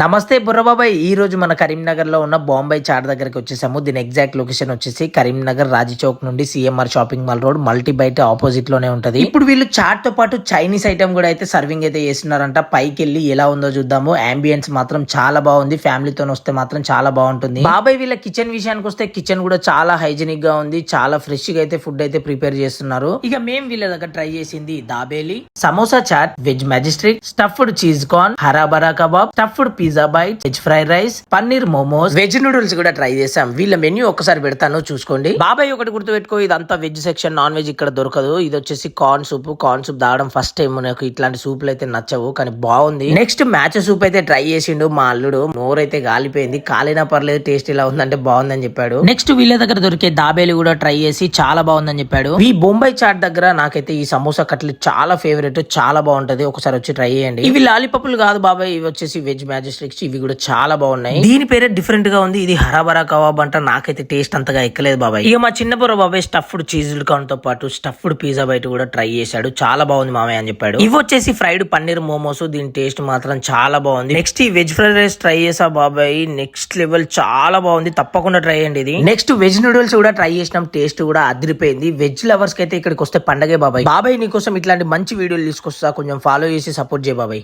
నమస్తే బుర్రబాబాయ్. ఈ రోజు మన కరీంనగర్ లో ఉన్న బాంబే చాట్ దగ్గరికి వచ్చేసాము. దీని ఎగ్జాక్ట్ లొకేషన్ వచ్చేసి కరీంనగర్ రాజీ చౌక్ నుండి CMR shopping mall road multi bite opposite లోనే ఉంటది. ఇప్పుడు వీళ్ళు చాట్ తో పాటు చైనీస్ ఐటమ్ కూడా అయితే సర్వింగ్ అయితే చేస్తున్నారంట. పైకి వెళ్ళి ఎలా ఉందో చూద్దాము. అంబియన్స్ మాత్రం చాలా బాగుంది. ఫ్యామిలీతో వస్తే మాత్రం చాలా బాగుంటుంది. బాబాయ్ వీళ్ళ కిచెన్ విషయానికి వస్తే కిచెన్ కూడా చాలా హైజీనిక్ గా ఉంది. చాలా ఫ్రెష్ గా అయితే ఫుడ్ అయితే ప్రిపేర్ చేస్తున్నారు. ఇక మేము వీళ్ళ దగ్గర ట్రై చేసింది దాబేలి, సమోసా చాట్, వెజ్ మ్యాజిస్ట్రిక్, స్టఫ్డ్ చీజ్ కార్న్, హరాబరా kebab, stuffed pizza bite, veg fried rice, paneer momos, veg noodles కూడా ట్రై చేసాం. వీళ్ళ మెన్యూ ఒకసారి పెడతాను చూసుకోండి. బాబాయ్ ఒకటి గుర్తుపెట్టుకో, ఇదంతా వెజ్ సెక్షన్, నాన్ వెజ్ ఇక్కడ దొరకదు. ఇది వచ్చేసి కార్న్ సూప్. కార్న్ సూప్ తాగడం ఫస్ట్ టైం. నాకు ఇట్లాంటి సూపులు అయితే నచ్చవు కానీ బాగుంది. నెక్స్ట్ మ్యాచ్ సూప్ అయితే ట్రై చేసిండు మా అల్లుడు. మోర్ అయితే గాలిపోయింది. కాలినా పర్లేదు, టేస్ట్ ఇలా ఉందంటే బాగుందని చెప్పాడు. నెక్స్ట్ వీళ్ళ దగ్గర దొరికే దాబేలు కూడా ట్రై చేసి చాలా బాగుందని చెప్పాడు. ఈ బొంబాయి చాట్ దగ్గర నాకైతే ఈ సమోసా కట్లెట్ చాలా ఫేవరెట్, చాలా బాగుంటది. ఒకసారి వచ్చి ట్రై చేయండి. ఇవి లాలీపప్పులు కాదు బాబాయ్, ఇవి వచ్చేసి వెజ్ మ్యాజిస్ట్రిక్స్. ఇవి కూడా చాలా బాగున్నాయి. దీని పేరే డిఫరెంట్ గా ఉంది. ఇది హరాబరా కబాబ్ అంట. నాకైతే టేస్ట్ అంతగా ఎక్కలేదు బాబాయ్. ఇక మా చిన్న బుర్ర బాబాయ్ స్టఫ్డ్ చీజ్ కార్న్ తో పాటు స్టఫ్డ్ పిజ్జా బయట కూడా ట్రై చేశాడు. చాలా బాగుంది మామయ్య అని చెప్పాడు. ఇవి వచ్చేసి ఫ్రైడ్ పన్నీర్ మోమోస్. దీని టేస్ట్ మాత్రం చాలా బాగుంది. నెక్స్ట్ ఈ వెజ్ ఫ్రైడ్ రైస్ ట్రై చేసా బాబాయ్. నెక్స్ట్ లెవెల్, చాలా బాగుంది. తప్పకుండా ట్రై చేయండి ఇది. నెక్స్ట్ వెజ్ నూడిల్స్ కూడా ట్రై చేసినాం. టేస్ట్ కూడా అదిరిపోయింది. వెజ్ లవర్స్ కి అయితే ఇక్కడికి వస్తే పండగే బాబాయ్. బాబాయ్ నీకోసం ఇట్లాంటి మంచి వీడియోలు తీసుకొస్తా. కొంచెం ఫాలో చేసి సపోర్ట్ చేయ బాబాయ్.